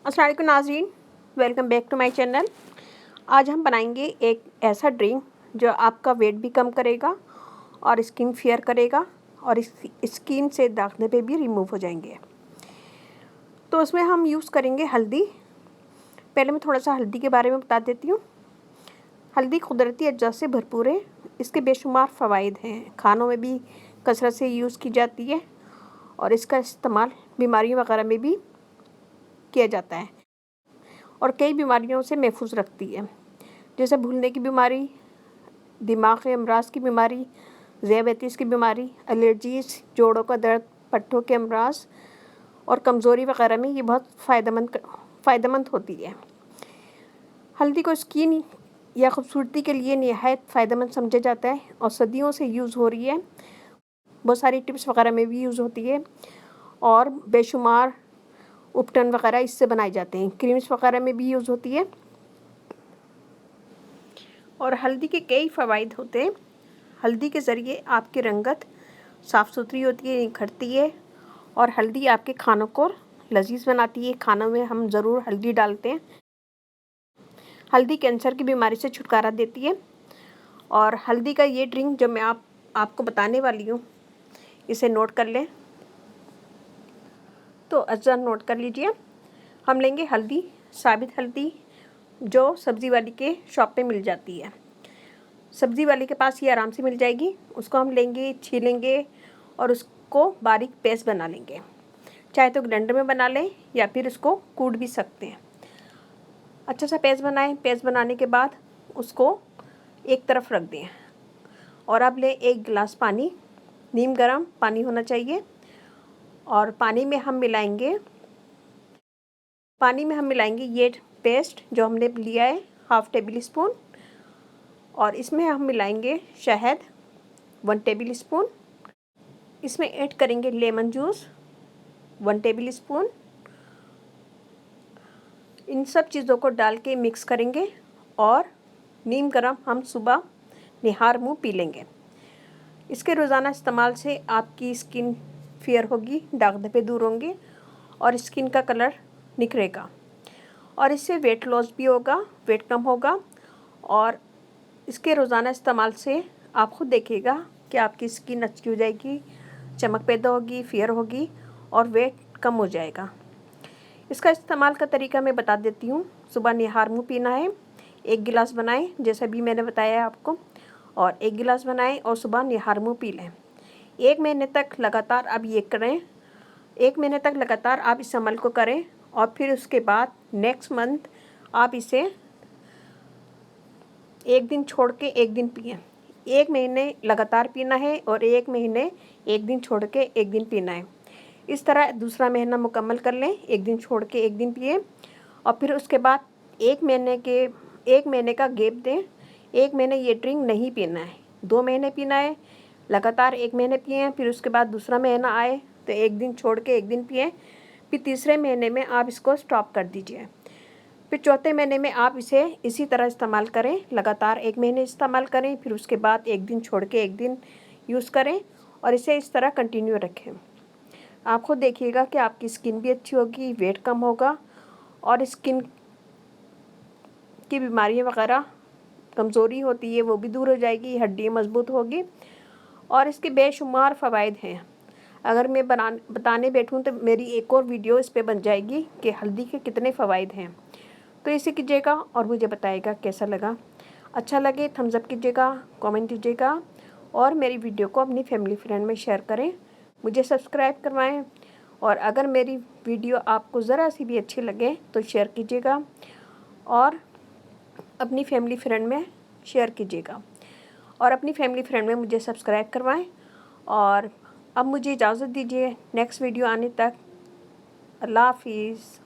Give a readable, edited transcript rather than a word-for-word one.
अस्सलाम वालेकुम नाज़रीन, welcome back to my channel. आज हम बनाएंगे एक ऐसा ड्रिंक जो आपका वेट भी कम करेगा और स्किन फेयर करेगा और स्किन से दाग धब्बे भी रिमूव हो जाएंगे। तो उसमें हम यूज़ करेंगे हल्दी। पहले मैं थोड़ा सा हल्दी के बारे में बता देती हूँ। हल्दी कुदरती अज्जा से भरपूर है। इसके बेशुमार फ़वाइद हैं। खानों में भी कसरत से यूज़ की जाती है और इसका इस्तेमाल बीमारियों वगैरह में भी किया जाता है और कई बीमारियों से महफूज रखती है, जैसे भूलने की बीमारी, दिमाग के अमराज की बीमारी, ज़ियाबतीस की बीमारी, एलर्जीज, जोड़ों का दर्द, पट्टों के अमराज और कमज़ोरी वगैरह में ये बहुत फ़ायदेमंद होती है। हल्दी को स्किन या खूबसूरती के लिए निहायत फ़ायदेमंद समझा जाता है और सदियों से यूज़ हो रही है। बहुत सारी टिप्स वगैरह में भी यूज़ होती है और बेशुमार उपटन वगैरह इससे बनाए जाते हैं। क्रीम्स वगैरह में भी यूज़ होती है और हल्दी के कई फ़वाइद होते हैं। हल्दी के ज़रिए आपकी रंगत साफ़ सुथरी होती है, निखरती है और हल्दी आपके खानों को लजीज बनाती है। खानों में हम ज़रूर हल्दी डालते हैं। हल्दी कैंसर की बीमारी से छुटकारा देती है और हल्दी का ये ड्रिंक जो मैं आपको बताने वाली हूँ, इसे नोट कर लें। तो अज्जा नोट कर लीजिए। हम लेंगे हल्दी, साबित हल्दी जो सब्ज़ी वाली के शॉप पे मिल जाती है। सब्ज़ी वाले के पास ये आराम से मिल जाएगी। उसको हम लेंगे, छीलेंगे और उसको बारीक पेस्ट बना लेंगे। चाहे तो ग्राइंडर में बना लें या फिर उसको कूट भी सकते हैं। अच्छा सा पेस्ट बनाएं। पेस्ट बनाने के बाद उसको एक तरफ रख दें और अब लें 1 गिलास पानी। नीम गर्म पानी होना चाहिए और पानी में हम मिलाएंगे ये पेस्ट जो हमने लिया है, हाफ़ टेबल स्पून। और इसमें हम मिलाएंगे शहद 1 टेबल स्पून। इसमें ऐड करेंगे लेमन जूस 1 टेबल स्पून। इन सब चीज़ों को डाल के मिक्स करेंगे और नीम गर्म हम सुबह निहार मुँह पी लेंगे। इसके रोज़ाना इस्तेमाल से आपकी स्किन फेयर होगी, दाग धब्बे दूर होंगे और स्किन का कलर निखरेगा और इससे वेट लॉस भी होगा, वेट कम होगा। और इसके रोज़ाना इस्तेमाल से आप खुद देखिएगा कि आपकी स्किन अच्छी हो जाएगी, चमक पैदा होगी, फेयर होगी और वेट कम हो जाएगा। इसका इस्तेमाल का तरीका मैं बता देती हूँ। सुबह निहार मुँह पीना है। 1 गिलास बनाएं जैसा भी मैंने बताया है आपको, और 1 गिलास बनाएं और सुबह निहार मुँह पी लें। 1 महीने तक लगातार आप ये करें। 1 महीने तक लगातार आप इस अमल को करें और फिर उसके बाद नेक्स्ट मंथ आप इसे 1 दिन छोड़ के 1 दिन पिएं। 1 महीने लगातार पीना है और 1 महीने 1 दिन छोड़ के 1 दिन पीना है। इस तरह दूसरा महीना मुकम्मल कर लें। 1 दिन छोड़ के 1 दिन पिए और फिर उसके बाद 1 महीने का गैप दें। 1 महीने ये ड्रिंक नहीं पीना है, 2 महीने पीना है। लगातार 1 महीने पिए, फिर उसके बाद दूसरा महीना आए तो 1 दिन छोड़ के 1 दिन पिए। फिर तीसरे महीने में आप इसको स्टॉप कर दीजिए। फिर चौथे महीने में आप इसे इसी तरह इस्तेमाल करें। लगातार 1 महीने इस्तेमाल करें, फिर उसके बाद 1 दिन छोड़ के 1 दिन यूज़ करें और इसे इस तरह कंटिन्यू रखें। आप खुद देखिएगा कि आपकी स्किन भी अच्छी होगी, वेट कम होगा और स्किन की बीमारियां वगैरह, कमज़ोरी होती है वो भी दूर हो जाएगी, हड्डियाँ मजबूत होगी और इसके बेशुमार फ़वाइद हैं। अगर मैं बताने बैठूं तो मेरी एक और वीडियो इस पे बन जाएगी कि हल्दी के कितने फ़वाइद हैं। तो इसे कीजिएगा और मुझे बताइएगा कैसा लगा। अच्छा लगे थम्स अप कीजिएगा, कमेंट कीजिएगा और मेरी वीडियो को अपनी फैमिली फ्रेंड में शेयर करें। मुझे सब्सक्राइब करवाएं और अगर मेरी वीडियो आपको ज़रा सी भी अच्छी लगे तो शेयर कीजिएगा और अपनी फैमिली फ्रेंड में शेयर कीजिएगा और अपनी फैमिली फ्रेंड में मुझे सब्सक्राइब करवाएं। और अब मुझे इजाज़त दीजिए नेक्स्ट वीडियो आने तक। अल्लाह हाफिज़।